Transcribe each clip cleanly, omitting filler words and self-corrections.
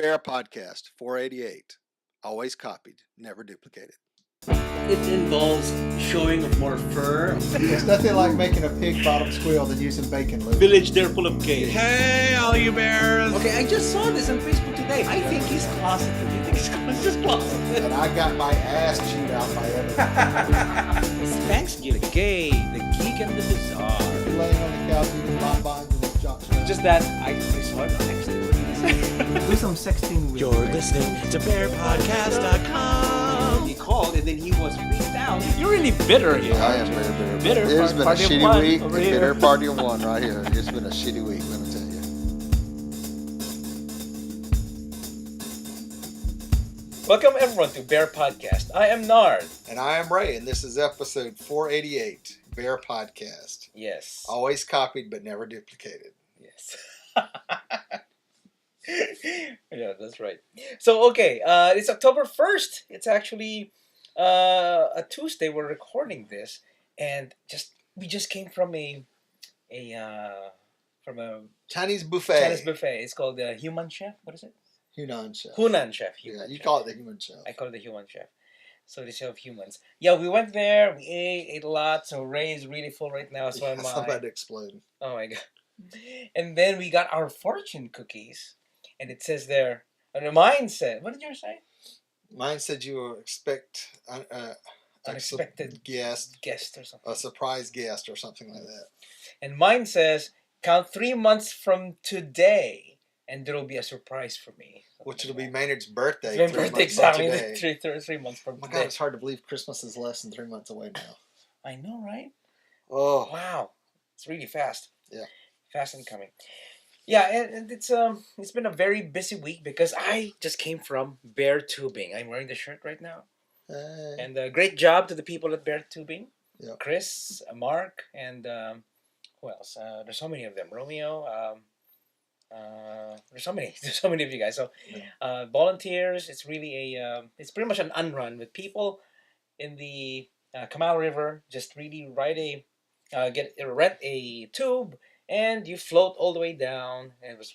BearPodcast 488. Always copied, never duplicated. It involves showing of more fur. There's nothing like making a pig bottom squeal than using bacon lube. Village there full of gays. Hey, all you bears! Okay, I just saw this on Facebook today. I think he's closeted. You think he's just closeted? And I got my ass chewed out by everything. It's Thanksgiving. The gay, the geek, and the bizarre. Laying on the couch eating bonbons and jock straps. Just that I saw it on next Do some sexting with You're listening to BearPodcast.com. He called and then he was freaked out. You're really bitter here. I am very bitter. Bitter. It's been a Party of shitty one week. over The here. bitter party of one right here. It's been a shitty week, let me tell you. Welcome everyone to Bear Podcast. I am Nard. And I am Ray, and this is episode 488, Bear Podcast. Yes. Always copied, but never duplicated. Yes. Yeah, that's right. So, okay, it's October 1st. It's actually a Tuesday. We're recording this, and we just came from a Chinese buffet. Chinese buffet. It's called the Human Chef. What is it? Hunan chef. Hunan Chef. Yeah, Human you Chef. call it the human chef. I call it the Human Chef. So the chef of humans. Yeah, we went there. We ate a lot. So Ray is really full right now. So am I'm I. about to explode. Oh my god. And then we got our fortune cookies. And it says there, and mine said, what did yours say? Mine said you will expect Unexpected guest, guest or something. a surprise guest or something like that. And mine says, count 3 months from today, and there will be a surprise for me. Which will be Maynard's birthday. It's my 3 birthday months from exactly today. 3 months from Oh my today. God, it's hard to believe Christmas is less than 3 months away now. I know, right? Oh, Wow. It's really fast. Yeah. Fast and coming. Yeah, and it's been a very busy week because I just came from Bear Tubing. I'm wearing the shirt right now. hey. And great job to the people at Bear Tubing. Yeah. Chris, Mark, and who else? There's so many of them. Romeo. There's so many. There's so many of you guys. So volunteers. It's really it's pretty much an unrun with people in the Canal River. Just really rent a tube. And you float all the way down, and it was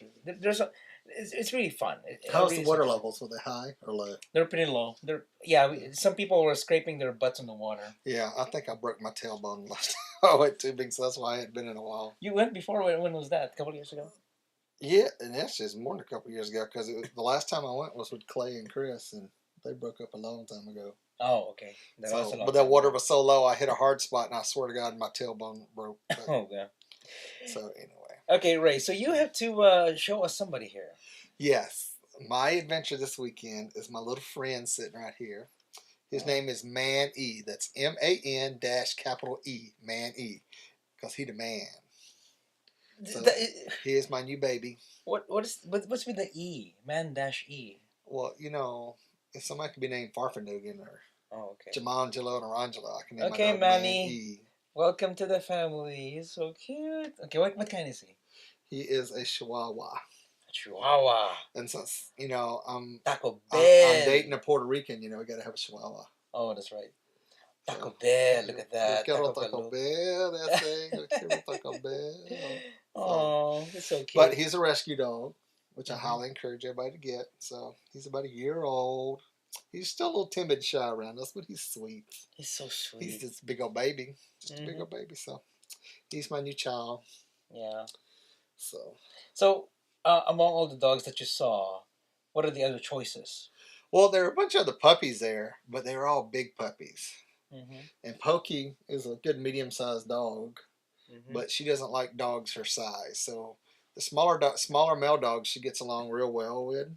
it's really fun. How's really the water fun. levels? Were they high or low? They're pretty low. Some people were scraping their butts in the water. Yeah, I think I broke my tailbone last time I went tubing, so that's why I hadn't been in a while. You went before. When was that? A couple of years ago. Yeah, and that's just more than a couple years ago because the last time I went was with Clay and Chris, and they broke up a long time ago. Oh, okay. That was a long But that time water ago. was so low, I hit a hard spot, and I swear to God, my tailbone broke. But, Oh, yeah. so anyway. Okay, Ray. So you have to show us somebody here. Yes, my adventure this weekend is my little friend sitting right here. His name is Man E. That's MAN capital E, Man E, because he the man. So he is my new baby. What's with the E? Man-E. Well, if somebody could be named Farfanugan or Oh, okay. Jamangelo and Arangelo, I can name Okay, my dog Manny. Man E. Welcome to the family. He's so cute. Okay, what kind is he? He is a Chihuahua. Chihuahua. And since, I'm Taco I'm Bell. dating a Puerto Rican, we got to have a Chihuahua. Oh, that's right. Taco So, Bell. Look at that. Quiero Taco Bell, that thing. Quiero Taco Bell. Oh, it's so cute. But he's a rescue dog, which I Mhm. highly encourage everybody to get. So he's about a year old. He's still a little timid and shy around us, but he's sweet. He's so sweet. He's this big old baby. Just a big Mhm. old baby. So he's my new child. Yeah. So, Among all the dogs that you saw, what are the other choices? well, there are a bunch of other puppies there, but they're all big puppies. Mm-hmm. And Pokey is a good medium-sized dog, Mm-hmm. but she doesn't like dogs her size. So the smaller male dogs she gets along real well with.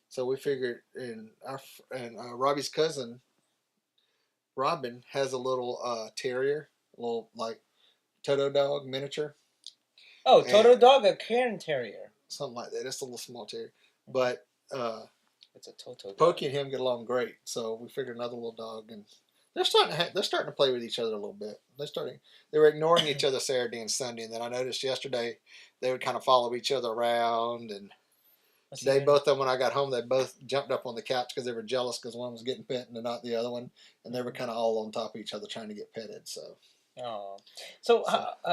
So we figured, and Robbie's cousin, Robin, has a little terrier, a little like Toto dog miniature, Oh, Toto dog, a Cairn Terrier. something like that. It's a little small terrier, but It's a Toto dog. Pokey and him get along great. So we figured another little dog, and they're starting to play with each other a little bit. They were ignoring each other Saturday and Sunday, and then I noticed yesterday they would kind of follow each other around. And What's today, the- both of them, when I got home, they both jumped up on the couch because they were jealous because one was getting pet and not the other one, and they were kind of all on top of each other trying to get petted. So Oh. So,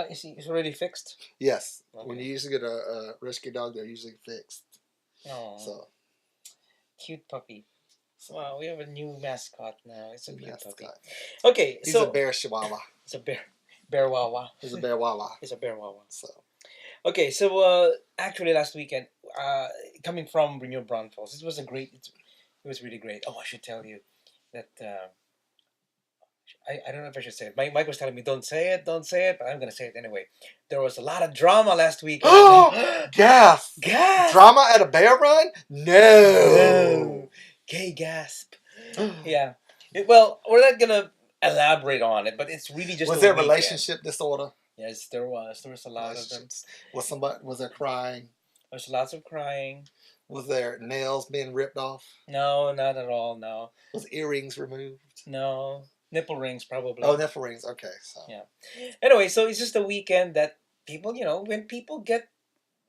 is he already fixed? yes, Okay. when you usually get a rescue dog, they're usually fixed. Oh. So Cute puppy. So, Wow, we have a new mascot now. It's a cute puppy. mascot. Okay, He's so a bear chihuahua. it's a bear. Bear Wawa. He's a bear wawa. It's a bear Wawa. So Okay, so actually last weekend, coming from Renew Braunfels, it was a great. It was really great. Oh, I should tell you that I don't know if I should say it. Mike was telling me don't say it, but I'm gonna say it anyway. There was a lot of drama last weekend. gasp! Gasp! Drama at a bear run? No. Gay gasp. Yeah. Well, we're not gonna elaborate on it, but it's really just. Was a there weekend. relationship disorder? Yes, there was. There was a lot of them. Was there crying? There was lots of crying. Was there nails being ripped off? No, not at all. No. Was earrings removed? No. Nipple rings, probably. Oh, nipple rings. Okay, so Yeah. Anyway, so it's just a weekend that people, when people get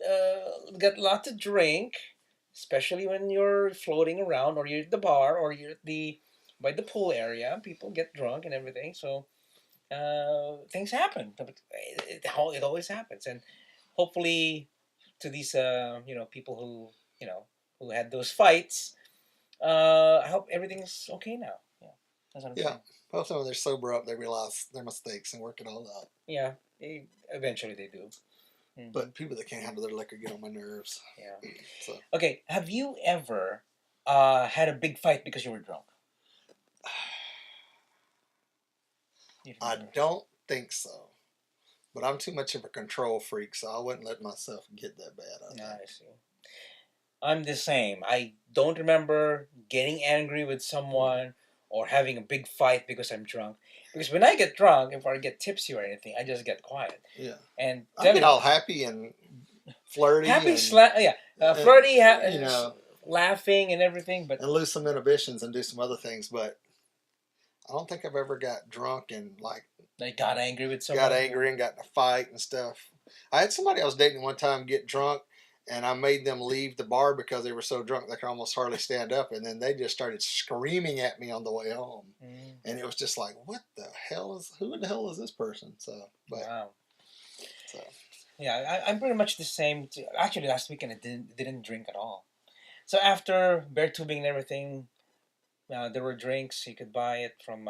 a lot to drink, especially when you're floating around or you're at the bar or you're by the pool area, people get drunk and everything. So things happen. It always happens, and hopefully to these people who had those fights, I hope everything's okay now. Yeah, that's what I'm saying. Hopefully when they're sober up, they realize their mistakes and work it all out. Yeah, eventually they do. Mm-hmm. But people that can't handle their liquor get on my nerves. Yeah. So. Okay, have you ever had a big fight because you were drunk? I don't think so. But I'm too much of a control freak, so I wouldn't let myself get that bad. I see. I'm the same. I don't remember getting angry with someone or having a big fight because I'm drunk. Because when I get drunk, if I get tipsy or anything, I just get quiet. Yeah. And I get all happy and flirty. Flirty, laughing and everything. But and lose some inhibitions and do some other things. But I don't think I've ever got drunk and got angry with someone. Got angry and got in a fight and stuff. I had somebody I was dating one time get drunk, and I made them leave the bar because they were so drunk they could almost hardly stand up. And then they just started screaming at me on the way home. Mm. And it was just like, who the hell is this person? Wow. So. Yeah, I'm pretty much the same. Actually, last weekend I didn't drink at all. So after bear tubing and everything, there were drinks. You could buy it from...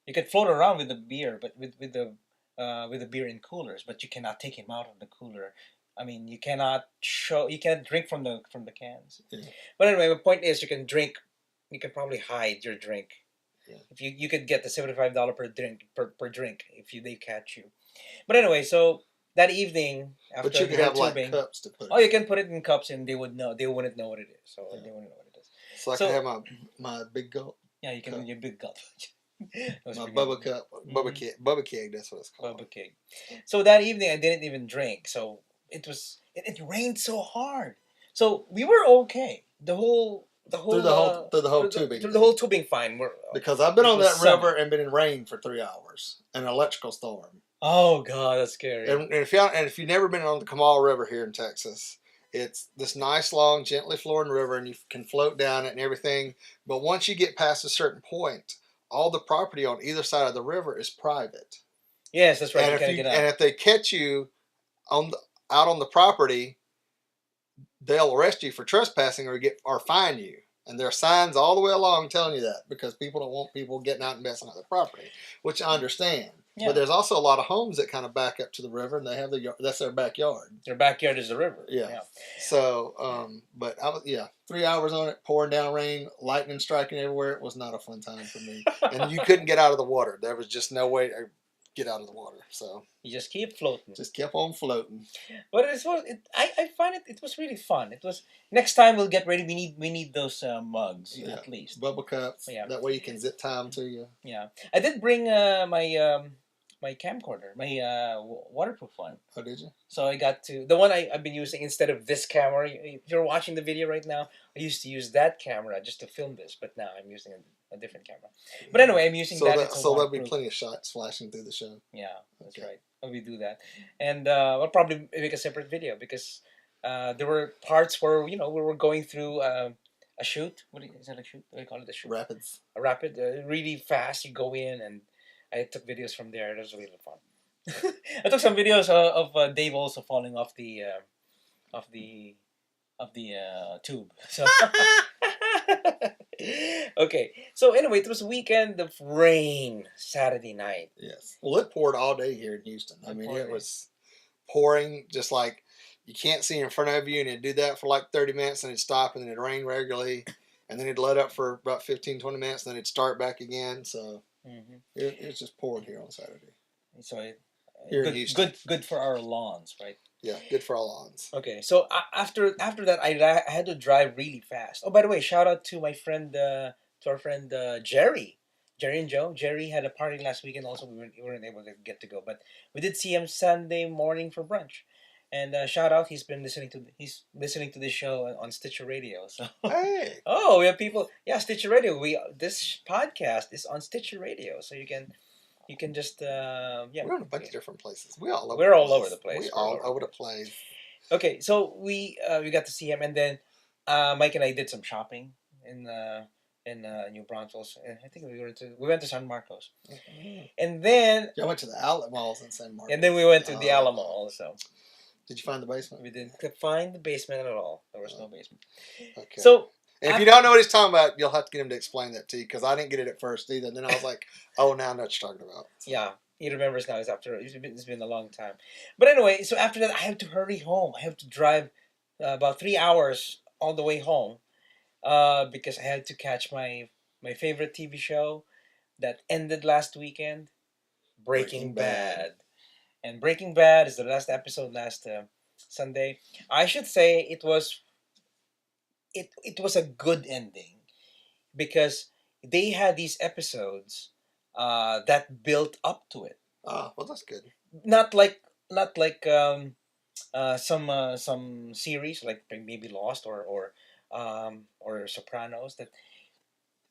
you could float around with the beer, but with the beer in coolers, but you cannot take him out of the cooler. I mean, you cannot drink from the cans. Yeah. But anyway, the point is, you can drink. You can probably hide your drink. Yeah. If you could get the $75 per drink per drink if they catch you. But anyway, so that evening after but you could have tubing, cups to put. You can put it in cups, and they would know. They wouldn't know what it is. So they wouldn't know what it is. So I can have my big gulp. Yeah, you can have your big gulp. My Bubba cup, Bubba keg. That's what it's called. Bubba keg. So that evening, I didn't even drink. So it rained so hard. So we were okay. The whole tubing fine. Because I've been on that river and been in rain for 3 hours, an electrical storm. Oh God, that's scary. And if you've never been on the Kamal River here in Texas, it's this nice long, gently flowing river, and you can float down it and everything. But once you get past a certain point, all the property on either side of the river is private. Yes, that's right. And if they catch you out on the property, they'll arrest you for trespassing or fine you. And there are signs all the way along telling you that, because people don't want people getting out and messing up their property, which I understand. Yeah. But there's also a lot of homes that kind of back up to the river, and they have that's their backyard. Their backyard is the river. Yeah. So, but 3 hours on it, pouring down rain, lightning striking everywhere. It was not a fun time for me. And you couldn't get out of the water. There was just no way to get out of the water. So you just keep floating. Just kept on floating. But I find it was really fun. It was next time we'll get ready. We need those mugs at least. Bubble cups. Yeah. That way you can zip time to you. Yeah. I did bring my camcorder, my waterproof one. Oh, did you? So I got the one I've been using instead of this camera. If you're watching the video right now, I used to use that camera just to film this, but now I'm using a different camera. But anyway, I'm using that. So there'll be plenty of shots flashing through the show. Yeah, that's right. We do that, and I'll probably make a separate video because there were parts where we were going through a shoot. Is that a shoot? What do you call it? A shoot? Rapids. A rapid, really fast. You go in and. I took videos from there. It was really fun. I took some videos of Dave also falling off the tube. So Okay, so anyway, it was a weekend of rain Saturday night. Yes. Well, it poured all day here in Houston. I mean, it was pouring just like you can't see in front of you, and it'd do that for like 30 minutes, and it'd stop, and then it'd rain regularly, and then it'd let up for about 15, 20 minutes, and then it'd start back again. So it just poured here on Saturday. So Here in Houston. good for our lawns, right? Yeah, good for our lawns. Okay, so after that, I had to drive really fast. Oh, by the way, shout out to my friend, to our friend Jerry and Joe. Jerry had a party last weekend. Also, we weren't able to get to go, but we did see him Sunday morning for brunch. And shout out, he's listening to this show on Stitcher Radio. So Hey, oh, we have people. Yeah, Stitcher Radio. This podcast is on Stitcher Radio, so you can just yeah. we're in a bunch of different places. We're all over the place. We're all over the place. Okay, so we got to see him, and then Mike and I did some shopping in New Braunfels. I think we went to San Marcos, and then I went to the outlet malls in San Marcos. and then we went to the Alamo also. Did you find the basement? We didn't find the basement at all. There was no basement. Okay. So if you don't know what he's talking about, you'll have to get him to explain that to you because I didn't get it at first either. And then I was like, oh, now I know what you're talking about. So. Yeah, he remembers now. It's been a long time. But anyway, so after that, I have to hurry home. I have to drive about 3 hours all the way home because I had to catch my favorite TV show that ended last weekend, Breaking Bad. And Breaking Bad is the last episode last Sunday. I should say it was a good ending because they had these episodes that built up to it. Oh, well, that's good. Not like some series like maybe Lost or Sopranos that,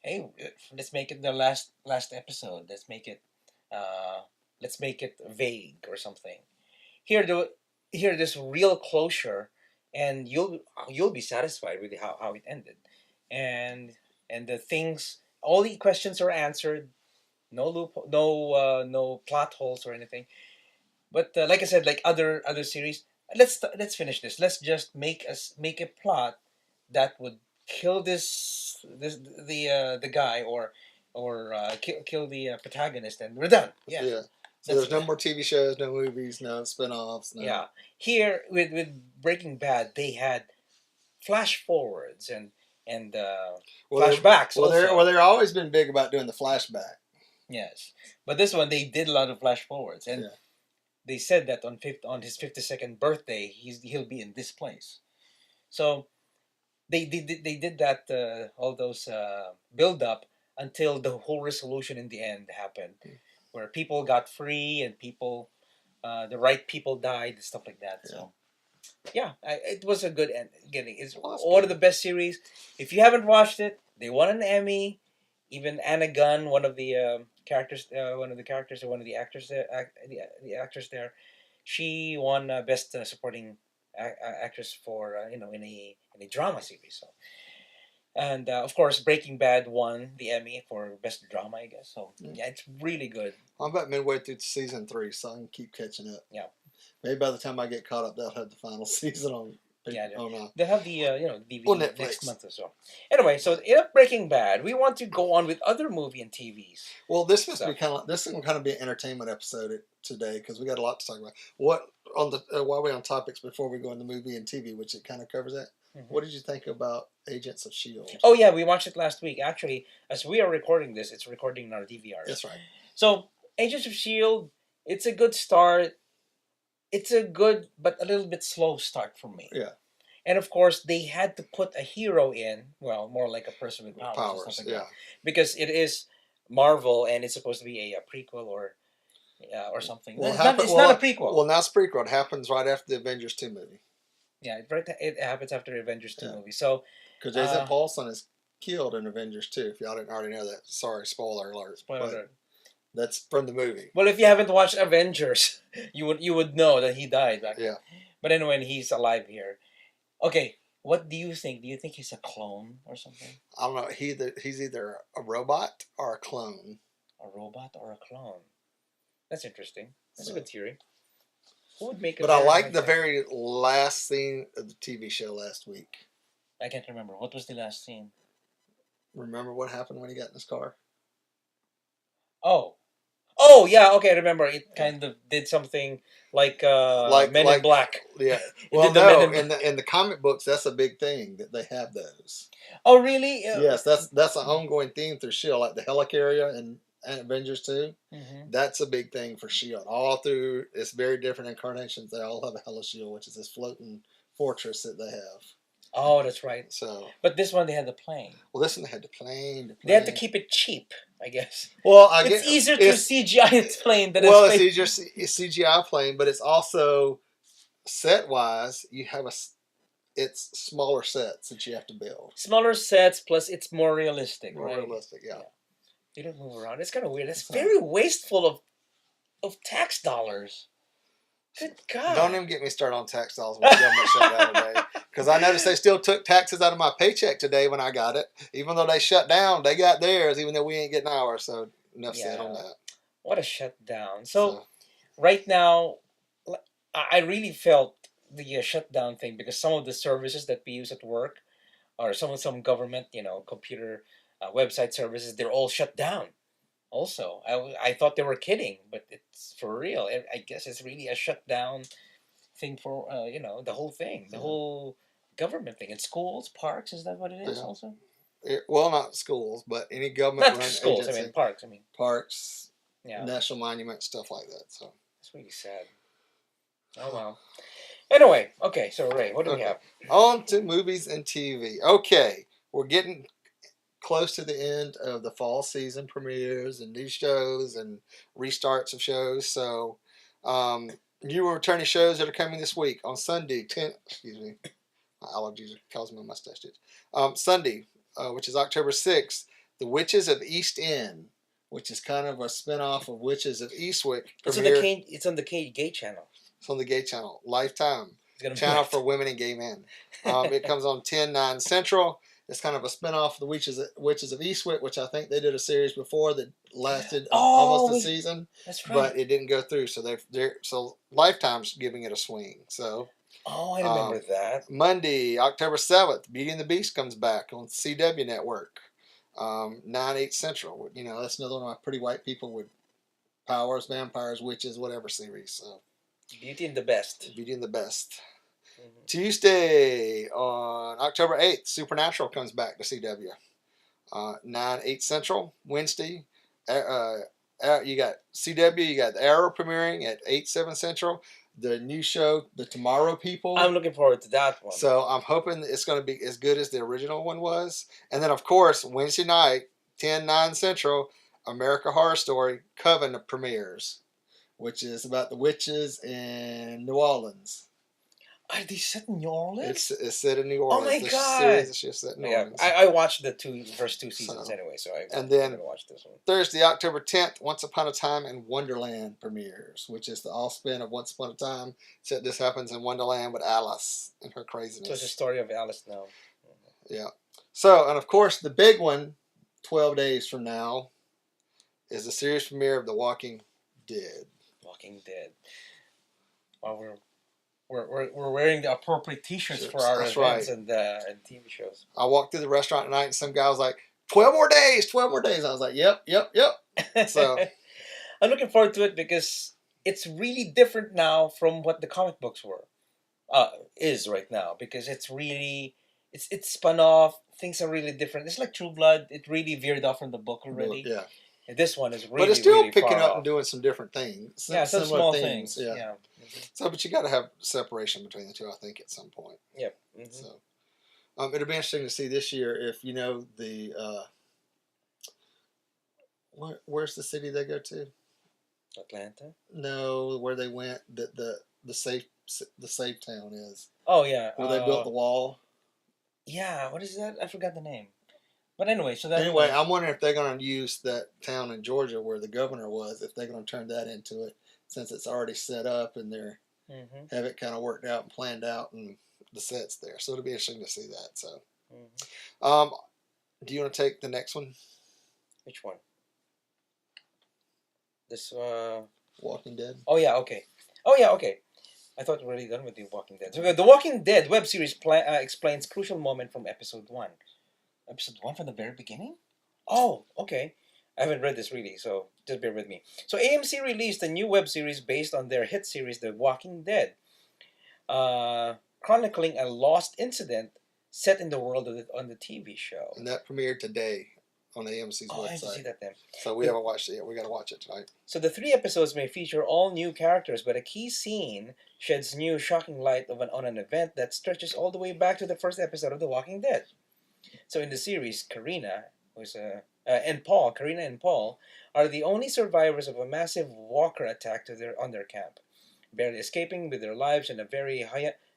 hey, let's make it the last episode. Let's make it vague or something. Here there's real closure, and you'll be satisfied with how it ended, and the things, all the questions are answered. No no plot holes or anything. But like I said, like other series, let's finish this. Let's just make a plot that would kill the guy or kill the protagonist, and we're done. Yeah. So there's no more TV shows, no movies, no spin-offs. No. Yeah. Here with Breaking Bad, they had flash forwards and flashbacks. They're always been big about doing the flashback. Yes, but this one they did a lot of flash forwards, and they said that on his 52nd birthday he'll be in this place. So they did that all those build up until the whole resolution in the end happened, where people got free and people, the right people died and stuff like that. So yeah, it was a good end. It's one of the best series. If you haven't watched it, they won an Emmy. Even Anna Gunn, one of the actors there, she won best supporting actress for in a drama series. So, and of course, Breaking Bad won the Emmy for best drama, I guess. So yeah, it's really good. I'm about midway through season 3, so I can keep catching up. Yeah. Maybe by the time I get caught up, they'll have the final season on. They'll have the DVD Netflix. next month or so. Anyway, so in Breaking Bad, we want to go on with other movie and TVs. Well, this will kind of be an entertainment episode today because we got a lot to talk about. What on the while we're on topics before we go into movie and TV, which it kind of covers that. Mm-hmm. What did you think about Agents of S.H.I.E.L.D.? Oh yeah, we watched it last week. Actually, as we are recording this, it's recording in our DVR. That's right. So Agents of S.H.I.E.L.D., it's a good start. It's a good but a little bit slow start for me. Yeah. And of course, they had to put a hero in, well, more like a person with powers or something like that. Because it is Marvel and it's supposed to be a prequel or something. Well, it's not a prequel. Well, now it's a prequel. It happens right after the Avengers 2 movie. Yeah, it happens after the Avengers 2 movie. So because Jason Paulson is killed in Avengers 2. If y'all didn't already know that, sorry, spoiler alert. Spoiler alert. That's from the movie. Well, if you haven't watched Avengers, you would know that he died back then. Yeah. But anyway, he's alive here. Okay, what do you think? Do you think he's a clone or something? I don't know. He's either a robot or a clone. A robot or a clone? That's interesting. That's a good theory. Who would make? But I like the very last scene of the TV show last week. I can't remember. What was the last scene? Remember what happened when he got in his car? Oh yeah, okay, I remember. It kind of did something like Men in Black. Yeah. It Well, did the Men no, in Black. in the comic books, that's a big thing that they have those. Oh really? Yes, that's an ongoing theme through Shield, like the Helicarrier and Avengers 2. Mhm. That's a big thing for Shield. All through, it's very different incarnations. They all have a Helisheld, which is this floating fortress that they have. Oh, that's right. So, But this one they had the plane. well, this one they had the plane. They had to keep it cheap, I guess. Well, It's easier to CGI its plane than well, its it's space. easier CGI plane, but it's also set wise. You have it's smaller sets that you have to build. Smaller sets, plus it's more realistic, More right? realistic, yeah. You don't move around. It's kind of weird. It's very wasteful of tax dollars. Good God. Don't even get me started on tax dollars when the government shut down today. Because I noticed they still took taxes out of my paycheck today when I got it. Even though they shut down, they got theirs, even though we ain't getting ours. So enough said on that. What a shutdown. So right now, I really felt the shutdown thing because some of the services that we use at work or some government, computer website services, they're all shut down. Also, I thought they were kidding, but it's for real. I guess it's really a shutdown thing for the whole thing, the whole government thing in schools, parks. Is that what it is? Also, well, not schools, but any government not schools. agency, I mean parks. Parks, national monuments, stuff like that. So it's really sad. Oh well. Anyway, okay. So Ray, what do we have? On to movies and TV. Okay, we're getting close to the end of the fall season premieres and new shows and restarts of shows. So, new returning shows that are coming this week on Sunday. Excuse me, my allergies are causing my mustache itch. Sunday, which is October 6th, The Witches of East End, which is kind of a spinoff of Witches of Eastwick. It's on the gay channel. It's on the gay channel, Lifetime channel for women and gay men. It comes on 10/9 Central. It's kind of a spinoff of the Witches of Eastwick, which I think they did a series before that lasted almost a season. That's right. But it didn't go through, so so Lifetime's giving it a swing. So I remember that. Monday, October 7th, Beauty and the Beast comes back on CW Network, 9/8 Central. That's another one of my pretty white people with powers, vampires, witches, whatever series. So Beauty and the Best. Beauty and the Best. Tuesday on October 8th, Supernatural comes back to CW. 9/8 Central. Wednesday, you got CW, you got the Arrow premiering at 8/7 Central. The new show, The Tomorrow People. I'm looking forward to that one. So I'm hoping it's going to be as good as the original one was. And then, of course, Wednesday night, 10/9 Central, America Horror Story Coven premieres, which is about the witches in New Orleans. Are they set in New Orleans? It's set in New Orleans. Oh my God! Series is just set in New Orleans. I watched the first two seasons anyway, so I'm going to watch this one. Thursday, October 10th, Once Upon a Time in Wonderland premieres, which is the all-spin of Once Upon a Time. Except this happens in Wonderland with Alice and her craziness. So it's a story of Alice now. Yeah. So, and of course, the big one, 12 days from now, is the series premiere of The Walking Dead. Walking Dead. Well, we're wearing the appropriate T-shirts for our events and TV shows. I walked through the restaurant tonight and some guy was like, 12 more days, 12 more days. I was like, yep. So I'm looking forward to it because it's really different now from what the comic books is right now, because it's really it's spun off. Things are really different. It's like True Blood. It really veered off from the book already. Yeah. And this one is really, but it's still really picking up off. And doing some different things. Some small things. Yeah. Mm-hmm. So, but you got to have separation between the two, I think, at some point. Yep. Mm-hmm. So, it'll be interesting to see this year if the where's the city they go to? Atlanta. No, where they went. The safe town is. Oh yeah. Where they built the wall. Yeah. What is that? I forgot the name. But anyway, I'm wondering if they're going to use that town in Georgia where the governor was, if they're going to turn that into it, since it's already set up and they're have it kind of worked out and planned out and the set's there. So it'll be interesting to see that. So, do you want to take the next one? Which one? This Walking Dead. Oh yeah, okay. I thought we were already done with The Walking Dead. So, The Walking Dead web series explains crucial moment from episode 1. Episode 1 from the very beginning? Oh, okay. I haven't read this really, so just bear with me. So AMC released a new web series based on their hit series, The Walking Dead, chronicling a lost incident set in the world of on the TV show. And that premiered today on AMC's website. I have to see that then. So we haven't watched it yet. We got to watch it tonight. So the 3 episodes may feature all new characters, but a key scene sheds new, shocking light on an event that stretches all the way back to the first episode of The Walking Dead. So in the series, Karina and Paul are the only survivors of a massive walker attack on their camp, barely escaping with their lives in a very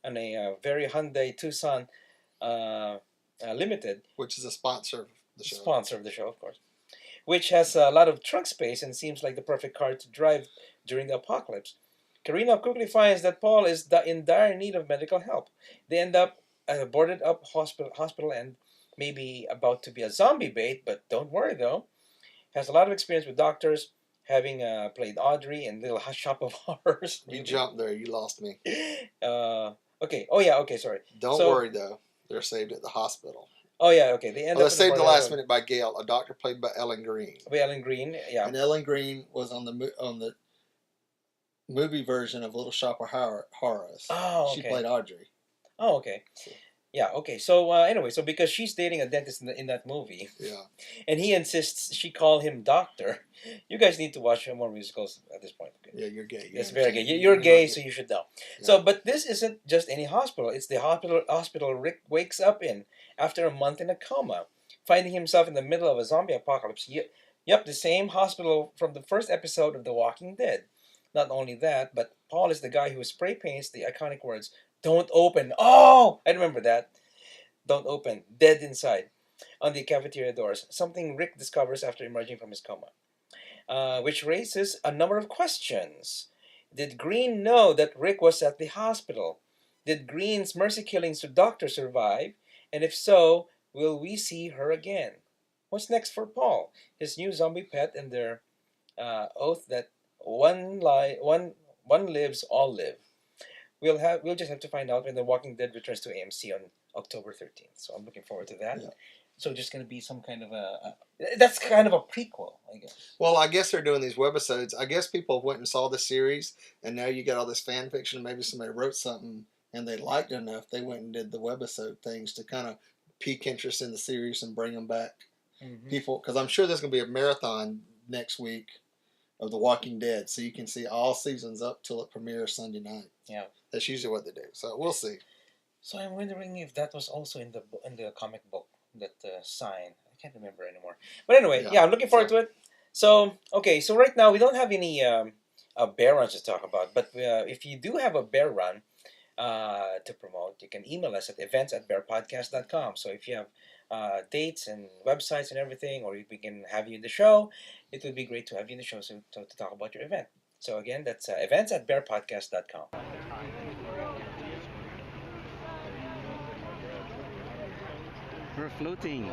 Hyundai Tucson Limited, which is a sponsor of the show. Sponsor of the show, of course, which has a lot of trunk space and seems like the perfect car to drive during the apocalypse. Karina quickly finds that Paul is in dire need of medical help. They end up at a boarded up hospital and maybe about to be a zombie bait, but don't worry though. Has a lot of experience with doctors, having played Audrey in Little Shop of Horrors. You jumped there. You lost me. Okay. Oh yeah. Okay. Sorry. Don't worry though. They're saved at the hospital. Oh yeah. Okay. They end up. They're saved at the last minute by Gail, a doctor played by Ellen Green. By Ellen Green. Yeah. And Ellen Green was on the movie version of Little Shop of Horrors. Oh. Okay. She played Audrey. Oh. Okay. Yeah, okay. So anyway, so because she's dating a dentist in that movie, yeah, and he insists she call him doctor. You guys need to watch more musicals at this point. Okay? Yeah, you're gay. It's very gay. You're gay, so you should know. Yeah. So, but this isn't just any hospital. It's the hospital Rick wakes up in after a month in a coma, finding himself in the middle of a zombie apocalypse. Yep, the same hospital from the first episode of The Walking Dead. Not only that, but Paul is the guy who spray paints the iconic words, "Don't open." Oh, I remember that. Don't open. Dead inside. On the cafeteria doors. Something Rick discovers after emerging from his coma. Which raises a number of questions. Did Green know that Rick was at the hospital? Did Green's mercy killings to Doctor survive? And if so, will we see her again? What's next for Paul? His new zombie pet and their oath that one lives, all live. We'll just have to find out when The Walking Dead returns to AMC on October 13th. So I'm looking forward to that. Yeah. So just going to be some kind of that's kind of a prequel, I guess. Well, I guess they're doing these webisodes. I guess people went and saw the series, and now you got all this fan fiction. Maybe somebody wrote something, and they liked it enough. They went and did the webisode things to kind of pique interest in the series and bring them back. Mm-hmm. People, because I'm sure there's going to be a marathon next week of The Walking Dead, so you can see all seasons up till it premieres Sunday night. Yeah, that's usually what they do. So we'll see. So I'm wondering if that was also in the comic book, that sign. I can't remember anymore. But anyway, yeah I'm looking forward to it. So okay, so right now we don't have any bear runs to talk about, but if you do have a bear run to promote, you can email us at events@bearpodcast.com. So if you have dates and websites and everything, or we can have you in the show, it would be great to have you in the show to talk about your event. So again, that's events@bearpodcast.com. We're floating.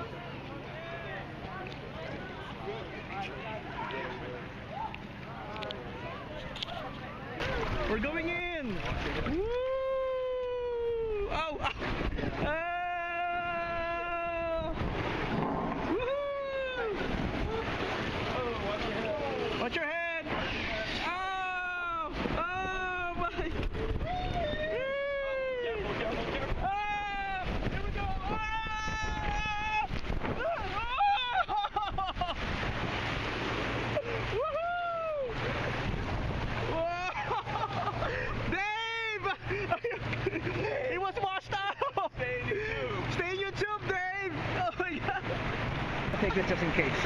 We're going in! Woo! Oh! Watch your head! Oh! Oh my! Here we go! Dave! He was washed out! Stay in YouTube, Dave! Oh my god! I'll take this just in case.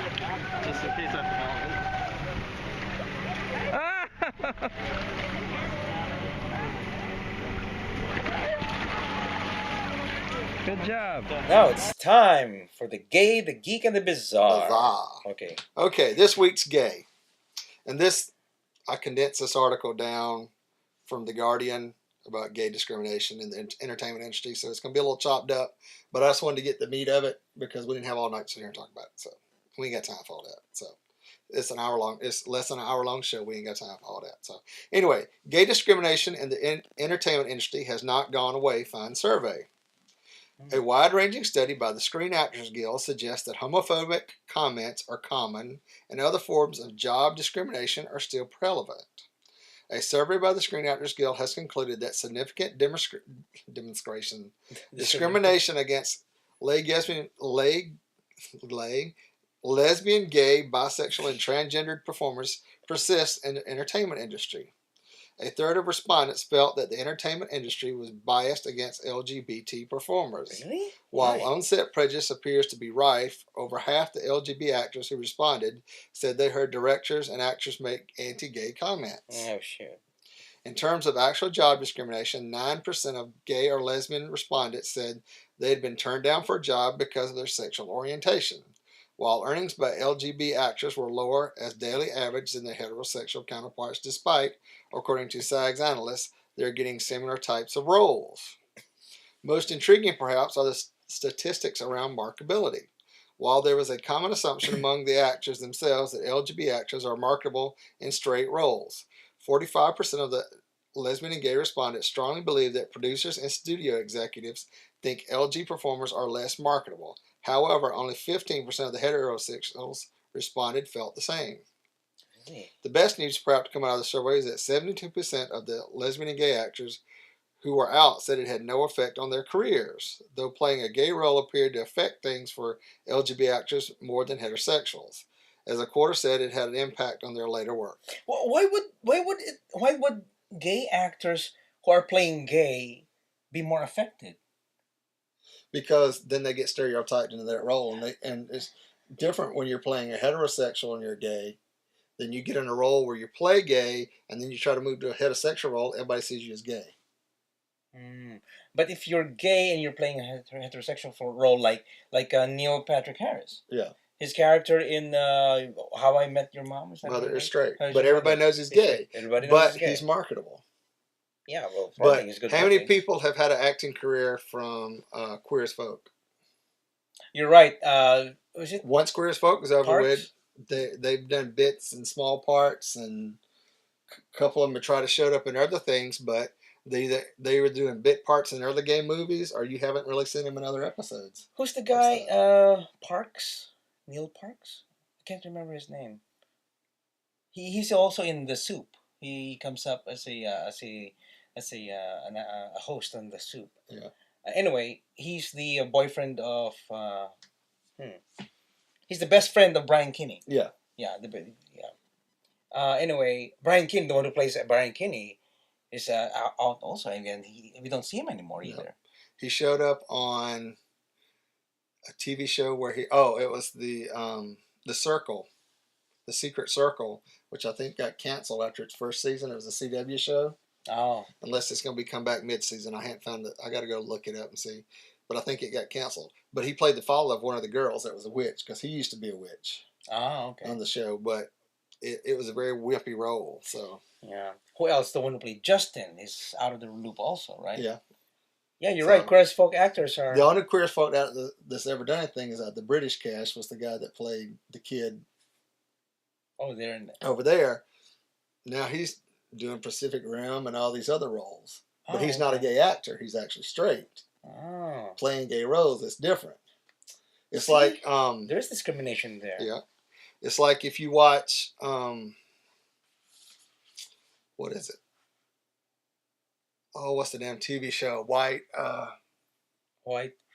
Just in case I fall. Good job. Now it's time for the gay, the geek, and the bizarre. Okay. Okay, this week's gay. And I condensed this article down from The Guardian about gay discrimination in the entertainment industry, so it's going to be a little chopped up, but I just wanted to get the meat of it because we didn't have all night to sit here and talk about it, so we ain't got time for all that. So it's less than an hour long show. We ain't got time for all that. So anyway, gay discrimination in the entertainment industry has not gone away. Find survey. A wide-ranging study by the Screen Actors Guild suggests that homophobic comments are common and other forms of job discrimination are still prevalent. A survey by the Screen Actors Guild has concluded that significant discrimination against lesbian, gay, bisexual, and transgendered performers persists in the entertainment industry. A third of respondents felt that the entertainment industry was biased against LGBT performers. Really? While Why? on-set prejudice appears to be rife, over half the LGBT actors who responded said they heard directors and actors make anti-gay comments. Oh, shit. In terms of actual job discrimination, 9% of gay or lesbian respondents said they had been turned down for a job because of their sexual orientation, while earnings by LGBT actors were lower as daily average than their heterosexual counterparts, despite, according to SAG's analysts, they're getting similar types of roles. Most intriguing, perhaps, are the statistics around marketability. While there was a common assumption among the actors themselves that LGBT actors are marketable in straight roles, 45% of the lesbian and gay respondents strongly believe that producers and studio executives think LG performers are less marketable. However, only 15% of the heterosexuals responded felt the same. Really? The best news perhaps to come out of the survey is that 72% of the lesbian and gay actors who were out said it had no effect on their careers, though playing a gay role appeared to affect things for LGBT actors more than heterosexuals. As a quarter said, it had an impact on their later work. Well, why would gay actors who are playing gay be more affected? Because then they get stereotyped into that role, and it's different when you're playing a heterosexual and you're gay. Then you get in a role where you play gay, and then you try to move to a heterosexual role. Everybody sees you as gay. But if you're gay and you're playing a heterosexual role, like Neil Patrick Harris, Yeah, his character in How I Met Your Mom, is that mother right? is straight, How's but Your everybody Mother? knows he's He's gay. straight. Everybody knows But he's gay. he's marketable. Yeah, well, But flirting is good. how many flirting. people have had an acting career from Queer as Folk? You're right. Was it Once Queer as Folk is over Parks? with, they've done bits and small parts, and a couple of them have tried to show up in other things, but they were doing bit parts in other gay movies, or you haven't really seen them in other episodes. Who's the guy? Parks? Neil Parks? I can't remember his name. He's also in The Soup. He comes up as a host on The Soup. Yeah. Anyway, he's the boyfriend of. He's the best friend of Brian Kinney. Yeah. Yeah. Anyway, Brian Kinney, the one who plays Brian Kinney, is out also, and we don't see him anymore either. He showed up on a TV show where it was the Circle, the Secret Circle, which I think got canceled after its first season. It was a CW show. Oh. Unless it's going to be come back mid-season. I haven't found it. I got to go look it up and see. But I think it got canceled. But he played the father of one of the girls that was a witch, because he used to be a witch. Oh, okay. On the show, but it was a very whippy role. So yeah. Who else? The one who played Justin is out of the loop also, right? Yeah. Yeah, you're right. Queer as Folk actors are. The only queer as folk that's ever done anything is the British cast was the guy that played the kid. Oh, they're over there. Now he's doing Pacific Rim and all these other roles, but he's not a gay actor. He's actually straight. Oh. Playing gay roles, it's different. It's like there's discrimination there. Yeah, it's like if you watch what is it? Oh, what's the damn TV show? White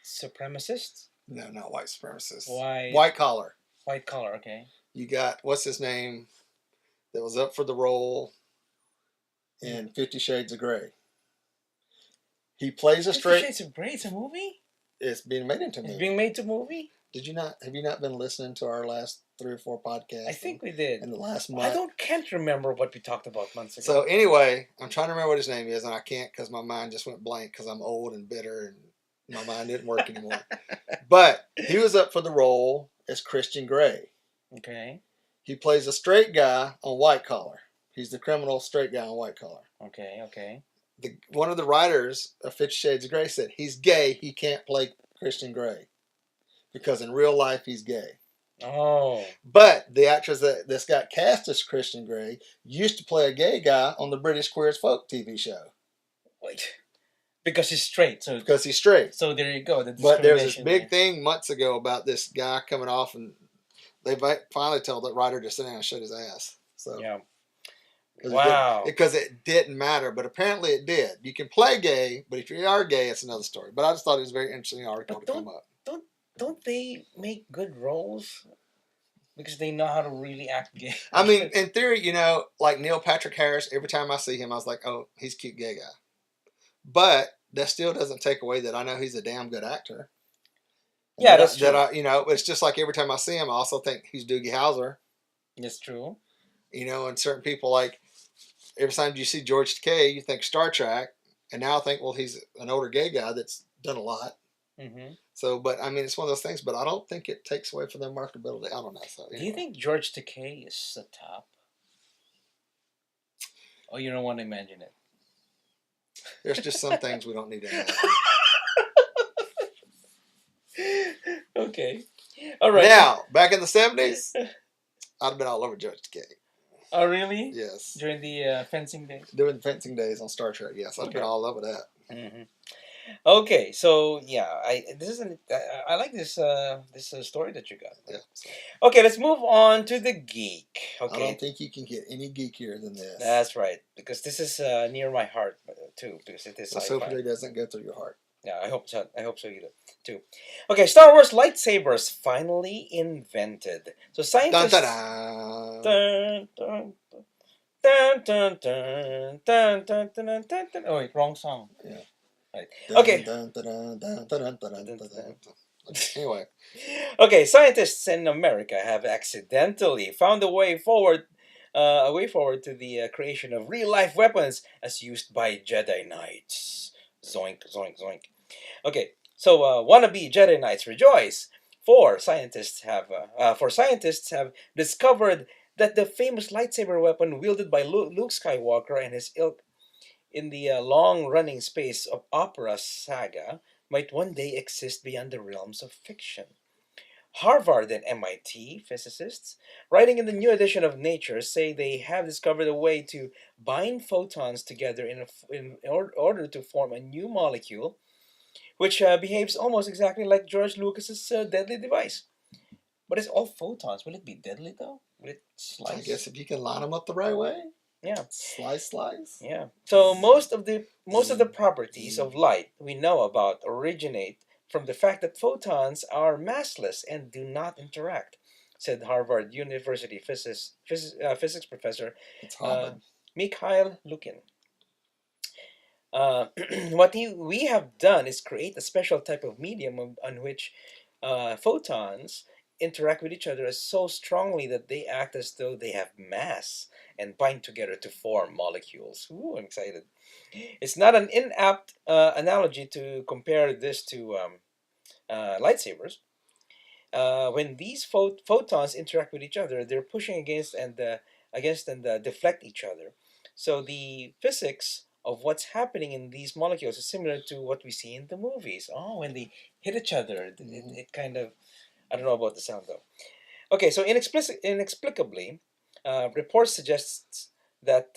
supremacists? No, not white supremacists. White collar. White collar. Okay. You got what's his name that was up for the role in 50 Shades of Grey. He plays a straight. 50 Shades of Grey. It's a movie. It's being made into a movie. It's being made to movie. Did you not? Have you not been listening to our last 3 or 4 podcasts? I think we did in the last month. Can't remember what we talked about months ago. So anyway, I'm trying to remember what his name is, and I can't because my mind just went blank because I'm old and bitter and my mind didn't work anymore. But he was up for the role as Christian Grey. Okay. He plays a straight guy on White Collar. He's the criminal straight guy on White Collar. Okay. One of the writers of 50 Shades of Grey said he's gay. He can't play Christian Grey because in real life he's gay. Oh. But the actress that's got cast as Christian Grey used to play a gay guy on the British Queer as Folk TV show. Wait. Because he's straight. So because he's straight. So there you go. The But there was this discrimination big there. thing months ago about this guy coming off, and they finally told that writer to sit down and shut his ass. So Yeah. Cause Wow. Because it didn't matter, but apparently it did. You can play gay, but if you are gay, it's another story. But I just thought it was a very interesting article to come up. Don't they make good roles? Because they know how to really act gay. I mean, in theory, you know, like Neil Patrick Harris, every time I see him, I was like, oh, he's a cute gay guy. But that still doesn't take away that I know he's a damn good actor. Yeah, that's true. You know, it's just like every time I see him, I also think he's Doogie Howser. That's true. You know, and certain people, like, every time you see George Takei, you think Star Trek. And now I think, well, he's an older gay guy that's done a lot. Mm-hmm. So, but I mean, it's one of those things, but I don't think it takes away from their marketability. I don't know. So, Do you think George Takei is the top? Oh, you don't want to imagine it. There's just some things we don't need to imagine. Okay. All right. Now, back in the 70s, I'd have been all over George Takei. Oh, really? Yes. During the fencing days? Doing fencing days on Star Trek, yes. I'd have been all over that. Mm-hmm. Okay, so yeah, I like this story that you got. Yeah. Okay, let's move on to the geek. Okay. I don't think you can get any geekier than this. That's right, because this is near my heart too. Because it is. Let's hope it doesn't go through your heart. Yeah, I hope so. I hope so either too. Okay, Star Wars lightsabers finally invented. So scientists. Dun, dun, dun, dun, dun, dun, dun, dun, dun, dun, dun. Oh wait, wrong song. Yeah. Right. Okay. Anyway. Okay, scientists in America have accidentally found a way forward to the creation of real-life weapons as used by Jedi Knights. Zoink, zoink, zoink. Okay, so wannabe Jedi Knights rejoice, for scientists have discovered that the famous lightsaber weapon wielded by Luke Skywalker and his ilk in the long-running space of opera saga might one day exist beyond the realms of fiction. Harvard and MIT physicists, writing in the new edition of Nature, say they have discovered a way to bind photons together in order to form a new molecule, which behaves almost exactly like George Lucas's deadly device. But it's all photons. Will it be deadly though? Will it slice? I guess if you can line them up the right way. Yeah. Slice. Yeah. So most of the properties of light we know about originate from the fact that photons are massless and do not interact, said Harvard University physics professor Mikhail Lukin. What we have done is create a special type of medium on which photons interact with each other so strongly that they act as though they have mass and bind together to form molecules. Ooh, I'm excited. It's not an inapt analogy to compare this to lightsabers. When these photons interact with each other, they're pushing against and deflect each other. So the physics of what's happening in these molecules is similar to what we see in the movies. Oh, when they hit each other, it kind of, I don't know about the sound though. Okay, so inexplicably, reports suggest that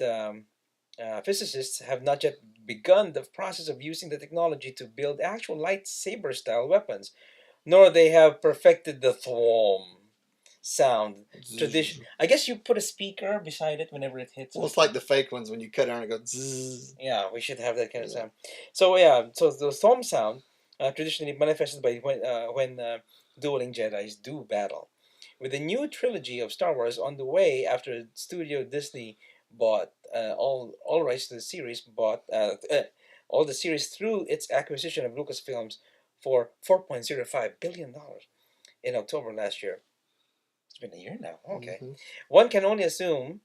physicists have not yet begun the process of using the technology to build actual lightsaber-style weapons, nor they have perfected the thwom sound tradition. I guess you put a speaker beside it whenever it hits. Well, it's like the fake ones when you cut down and it goes zzz. Yeah, we should have that kind of sound. So yeah, so the thwom sound traditionally manifested by when dueling Jedis do battle. With the new trilogy of Star Wars on the way after Studio Disney bought all rights to the series, all the series through its acquisition of Lucasfilms for $4.05 billion in October last year. It's been a year now. Okay. Mm-hmm. One can only assume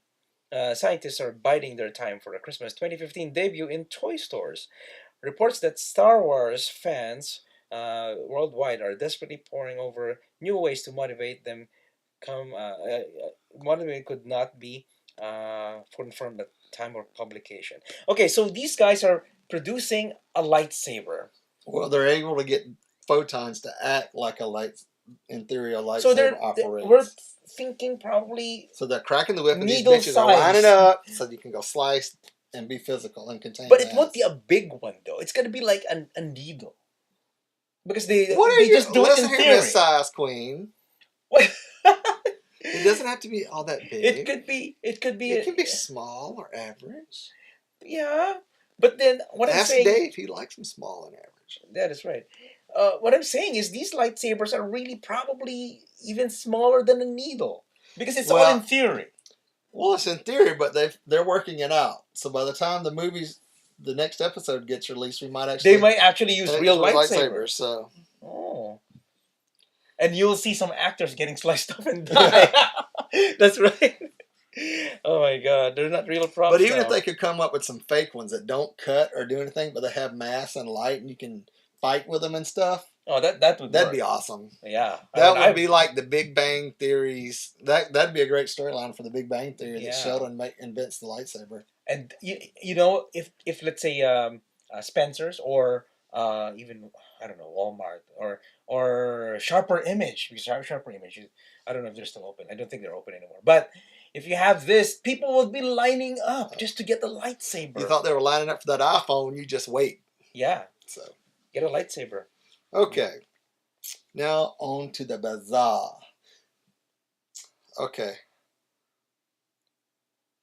scientists are biding their time for a Christmas 2015 debut in toy stores. Reports that Star Wars fans worldwide are desperately poring over new ways to motivate them. Motivate could not be confirmed at the time of publication. Okay, so these guys are producing a lightsaber. Well, they're able to get photons to act like in theory, a lightsaber operates. We're thinking probably. So they're cracking the whip, and these bitches are lining up so you can go slice. and be physical and contain. But it won't mass. be a big one though. It's gonna be like a needle. Because they What are they you? just do it Listen in here, theory. Miss Size Queen. What? It doesn't have to be all that big. It could be. It could be. It can be small or average. Yeah, but then what I'm Ask saying. Dave. He likes them small and average. That is right. What I'm saying is these lightsabers are really probably even smaller than a needle because it's all Well, in theory. Well, it's in theory, but they're working it out. So by the time the next episode gets released, we might actually They might actually use real lightsabers. So, Oh, and you'll see some actors getting sliced up and die. That's right. Oh my God, they're not real props. but even now. if they could come up with some fake ones that don't cut or do anything, but they have mass and light, and you can fight with them and stuff, oh, that'd that'd be awesome. Yeah, That would be like the Big Bang Theories. That'd be a great storyline for the Big Bang Theory that Yeah. Sheldon invents the lightsaber. And you know if let's say Spencer's or even I don't know Walmart or Sharper Image, because Sharper Image, I don't know if they're still open. I don't think they're open anymore. But if you have this, people would be lining up just to get the lightsaber. You thought they were lining up for that iPhone? You just wait. Yeah. So Get a lightsaber. okay, now on to the bazaar. Okay,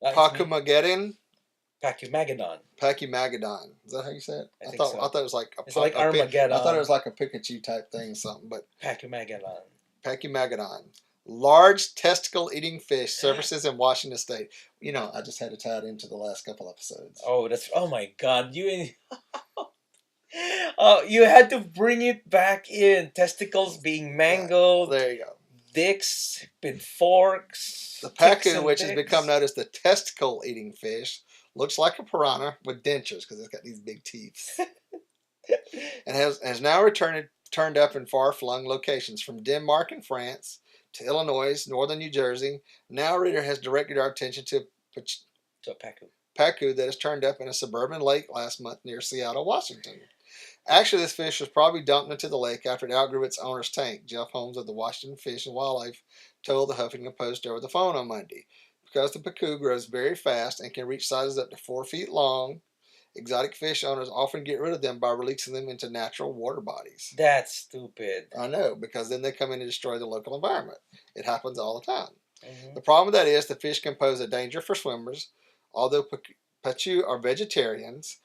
Pakumageddon. Pakumageddon. Pakumageddon. Is that how you say it? I think thought so. it was like It's like Armageddon. I thought it was like a Pikachu type thing, something. But Pakumageddon. Pakumageddon, large testicle-eating fish surfaces in Washington State. You know, I just had to tie it into the last couple episodes. Oh my God! You had to bring it back in. Testicles being mangled. There you go. Dicks with forks. The kicks pacu, and which has dicks. become known as the testicle-eating fish, looks like a piranha with dentures because it's got these big teeth, and has now turned up in far-flung locations from Denmark and France to Illinois, northern New Jersey. Now, reader has directed our attention to So pacu. pacu that has turned up in a suburban lake last month near Seattle, Washington. Actually, this fish was probably dumped into the lake after it outgrew its owner's tank. Jeff Holmes of the Washington Fish and Wildlife told the Huffington Post over the phone on Monday. Because the pacu grows very fast and can reach sizes up to 4 feet long, exotic fish owners often get rid of them by releasing them into natural water bodies. That's stupid. I know, because then they come in and destroy the local environment. It happens all the time. Mhm. The problem with that is the fish can pose a danger for swimmers. Although pacu are vegetarians,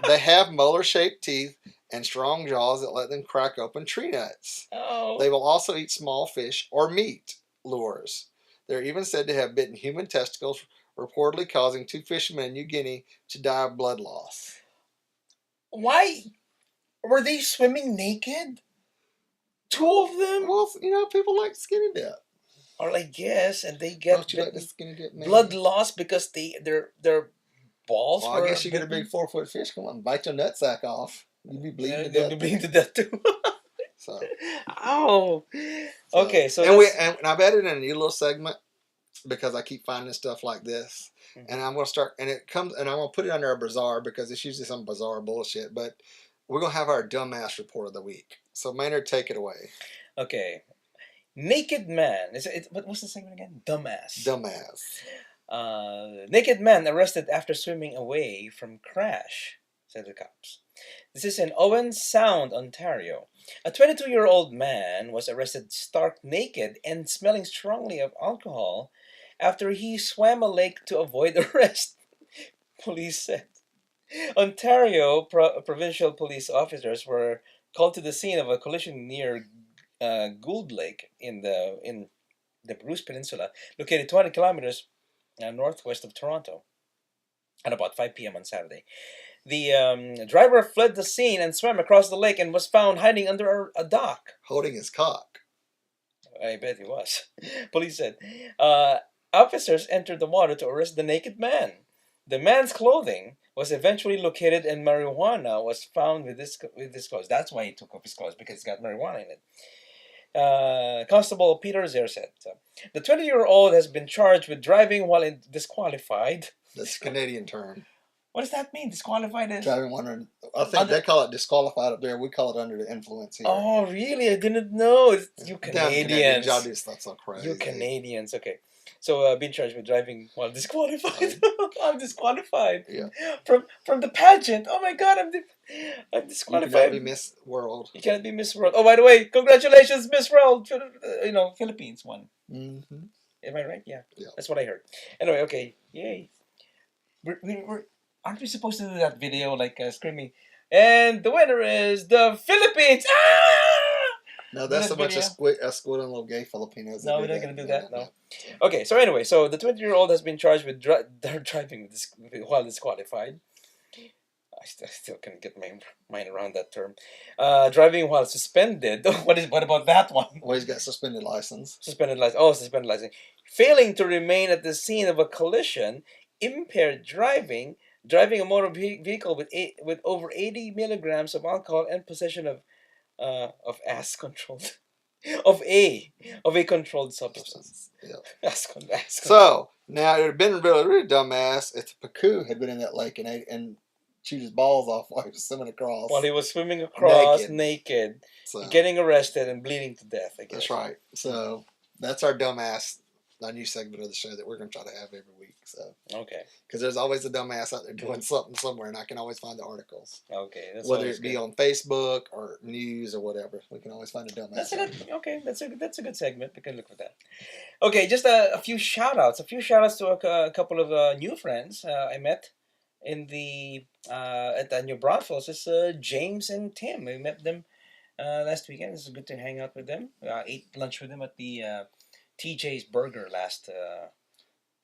they have molar-shaped teeth and strong jaws that let them crack open tree nuts. Oh. They will also eat small fish or meat lures. They're even said to have bitten human testicles, reportedly causing 2 fishermen in New Guinea to die of blood loss. Why were they swimming naked? 2 of them? Well, you know, people like skinny dip. Or I guess, and they get Don't you like the skinny dip, man? blood loss because their balls Well, were I guess you get a bitten? big 4-foot fish, come on, and bite your nutsack off. You'd be bleeding to They'll death. be bleeding to death too. So, Ow. Okay, so and I've added in a new little segment because I keep finding stuff like this, Mhm. and I'm gonna start, and I'm gonna put it under a bizarre because it's usually some bizarre bullshit. But we're gonna have our dumbass report of the week. So Maynard, take it away. okay. Naked man. What's the segment again? Dumbass. Dumbass. Naked man arrested after swimming away from crash, said the cops. This is in Owen Sound, Ontario. A 22-year-old man was arrested stark naked and smelling strongly of alcohol after he swam a lake to avoid arrest, police said. Ontario provincial police officers were called to the scene of a collision near Gould Lake in the Bruce Peninsula, located 20 kilometers northwest of Toronto, at about 5 p.m. on Saturday. The driver fled the scene and swam across the lake and was found hiding under a dock. Holding his cock. I bet he was. Police said. Officers entered the water to arrest the naked man. The man's clothing was eventually located and marijuana was found with his clothes. That's why he took off his clothes, because it's got marijuana in it. Constable Peter Zer said. The 20-year-old has been charged with driving while disqualified. That's a Canadian term. What does that mean? Disqualified is... Driving one. I think they call it disqualified up there. We call it under the influence here. Oh, really? I didn't know. You Damn Canadians. Y'all do stuff so crazy. You Canadians. Okay. So being charged with driving while disqualified. I'm disqualified. Yeah. From the pageant. Oh my God, I'm You disqualified. cannot be Miss World. You cannot be Miss World. Oh, by the way, congratulations, Miss World. Philippines won. Mm-hmm. Am I right? Yeah. Yeah. That's what I heard. Anyway, okay. Yay. Aren't we supposed to do that video like screaming? And the winner is the Philippines. Ah! No, that's Do a that bunch of video? squirting little gay Filipinos. No, that we're do not gonna do Yeah, that. No. So, Okay. So anyway, so the 20-year-old has been charged with driving while disqualified. I still can't get my mind around that term. Driving while suspended. What about that one? Well, he's got suspended license. Suspended license. Oh, suspended license. Failing to remain at the scene of a collision, impaired driving, driving a motor vehicle with over 80 milligrams of alcohol, and possession of ass controlled of a controlled substance. Yeah. Ass So now it would have been really dumbass if the Pacu had been in that lake and chewed his balls off while he was swimming across. while he was swimming across Naked. naked, So, getting arrested and bleeding to death. I guess that's right. So that's our dumbass, our new segment of the show that we're going to try to have every week. So Okay. because there's always a dumbass out there doing something somewhere, and I can always find the articles, Okay. That's whether always it be good. on Facebook or news or whatever. We can always find a dumbass. That's a good. Okay, that's a good segment. We can look for that. Okay, just a few shout outs. A few shout outs to a couple of new friends I met in the at the New Braunfels. It's James and Tim. We met them last weekend. It's good to hang out with them. Ate lunch with them at the TJ's Burger last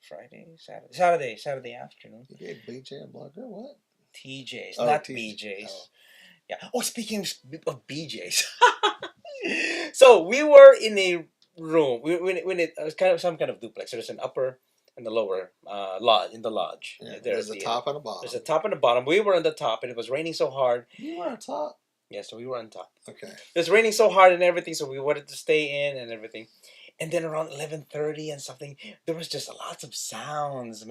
Saturday afternoon. You gave BJ a blogger? What? TJ's, Oh, not TJ. BJ's. Oh. Yeah. Oh, speaking of BJ's. So we were in a room. It was kind of some kind of duplex. There's an upper and the lower lodge in the lodge. Yeah, There's there's a top and a bottom. There's a top and a bottom. We were on the top, and it was raining so hard. You were on top. Yeah, so we were on top. Okay. It was raining so hard and everything, so we wanted to stay in and everything. And then around 11:30 and something, there was just lots of sounds.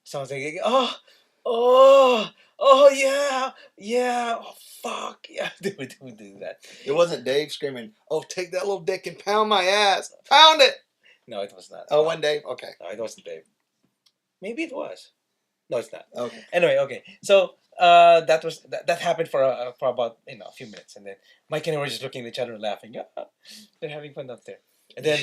Sounds like, yeah, oh fuck, yeah. we do that. It wasn't Dave screaming, "Oh, take that little dick and pound my ass, pound it." No, it was not. Oh, one Dave. Okay. No, it wasn't Dave. Maybe it was. No, it's not. Okay. Anyway, okay. So that happened for about a few minutes, and then Mike and I were just looking at each other and laughing. Yeah, they're having fun up there. And then It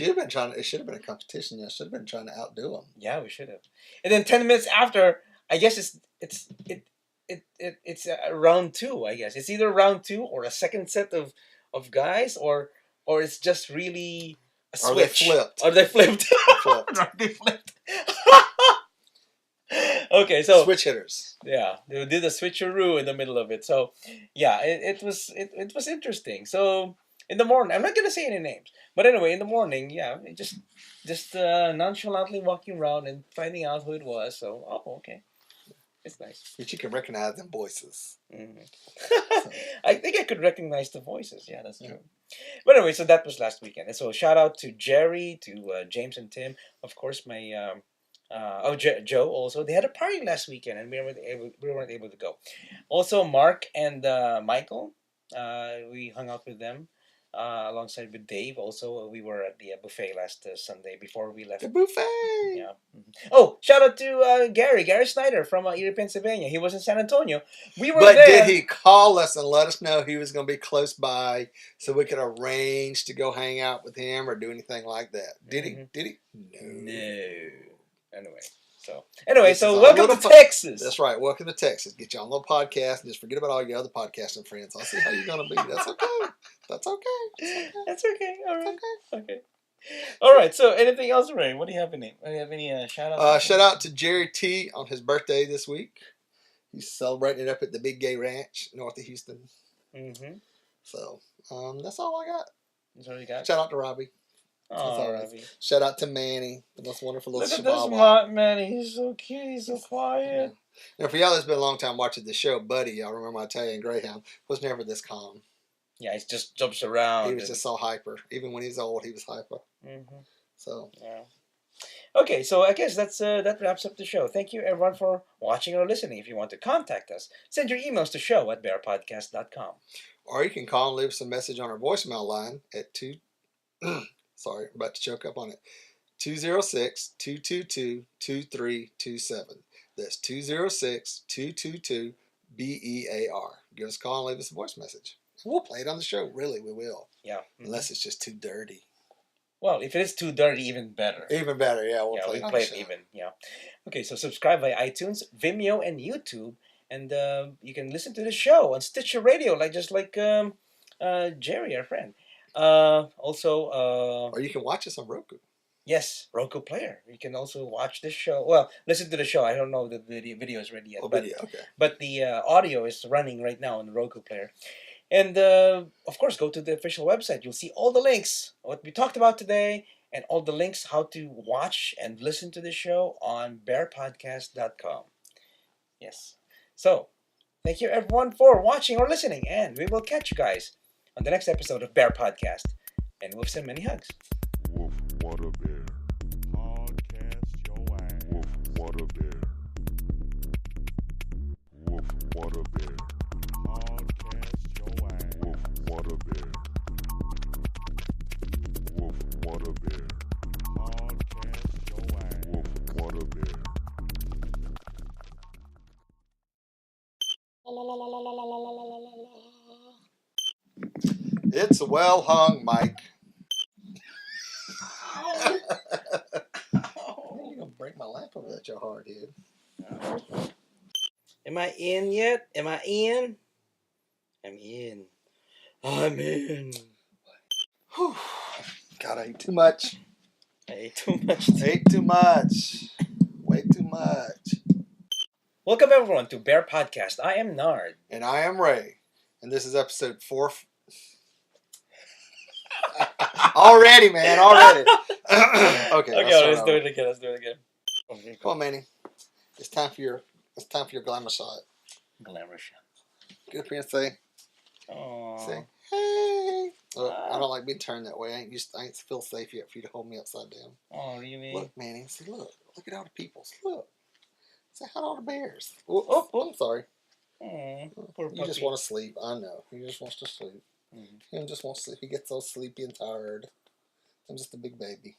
should have been a competition. I should have been trying to outdo them. yeah, we should have. And then 10 minutes after, I guess it's round two. I guess it's either round two or a second set of guys, or it's just really a Or they switch. flipped. Or they flipped. Flipped. Or they flipped. Okay, so Switch hitters. yeah, they did a switcheroo in the middle of it. So yeah, it was interesting. So in the morning, I'm not gonna say any names, but anyway, in the morning, yeah, just nonchalantly walking around and finding out who it was. So okay, it's nice. But you can recognize them voices. Mhm. I think I could recognize the voices. Yeah, that's true. But anyway, so that was last weekend. And so shout out to Jerry, to James and Tim, of course, my Joe also. They had a party last weekend, and we weren't able to go. Also, Mark and Michael, we hung out with them alongside with Dave. Also, we were at the buffet last Sunday before we left. The buffet. Yeah. Oh, shout out to Gary Snyder from Erie, Pennsylvania. He was in San Antonio. We were But there. did he call us and let us know he was going to be close by so we could arrange to go hang out with him or do anything like that? Did he? Did he? No. Anyway, This is so our welcome to little Texas. That's right. Welcome to Texas. Get you on a little podcast and just forget about all your other podcasting friends. I'll see how you're going to be. That's okay. That's okay. That's okay. All right. Okay. Okay. All right. So, anything else, Ray? What do you have in it? Do you have any shout outs? Shout out to Jerry T on his birthday this week. He's celebrating it up at the Big Gay Ranch north of Houston. Mm-hmm. So that's all I got. That's all you got? Shout out to Robbie. Oh, Robbie. Shout out to Manny, the most wonderful little Look at this chihuahua. man. He's so cute. He's so quiet. Now, for y'all that's been a long time watching the show, Buddy, y'all remember my Italian Greyhound, was never this calm. Yeah, he just jumps around. He was just so hyper. Even when he was old, he was hyper. Mm-hmm. So, yeah. Okay, so I guess that wraps up the show. Thank you, everyone, for watching or listening. If you want to contact us, send your emails to show@BearPodcast.com. or you can call and leave some message on our voicemail line at sorry, I'm about to choke up on it. 206-222-2327. That's 206-222-BEAR. Give us a call and leave us a voice message. We'll play it on the show. Really, we will. Yeah. Unless it's just too dirty. Well, if it is too dirty, even better. Even better, yeah. We'll Yeah, play we it on play the it show. even. Yeah. Okay, so subscribe via iTunes, Vimeo, and YouTube, and you can listen to the show on Stitcher Radio, like Jerry, our friend. Or you can watch us on Roku. Yes, Roku Player. You can also watch this show. Well, listen to the show. I don't know the video is ready yet. Oh, video, okay. But the audio is running right now on the Roku Player. And, of course, go to the official website. You'll see all the links, what we talked about today, and all the links how to watch and listen to the show on BearPodcast.com. Yes. So, thank you, everyone, for watching or listening. And we will catch you guys on the next episode of Bear Podcast. And we'll send many hugs. Woof, what a bear. Podcast your ass. Woof, what a bear. Woof, what a bear. Podcast your ass. Woof, what a bear. Woof, what a bear. Podcast your ass. Woof, what a bear. It's a well hung mic. You're gonna break my lamp over that your hard head. Am I in yet? Am I in? I'm in. I'm in. Whew. God, I ate too much. I ate too much. Ate too much. Way too much. Welcome everyone to Bear Podcast. I am Nard. And I am Ray. And this is episode 4. Already, man. Already. Okay, let's do it again. Come on, Manny. It's time for your glamour shot. Glamour shot. Get up here and say, Aww. hey. Look, I don't like being turned that way. I ain't feel safe yet for you to hold me upside down. Oh, really? Look, Manny. See, look at all the peoples. Look. Say hi to all the bears. Oh, I'm sorry. Aw, poor You just puppy. want to sleep. I know. He just wants to sleep. Mhm. He just wants to sleep. He gets so sleepy and tired. I'm just a big baby.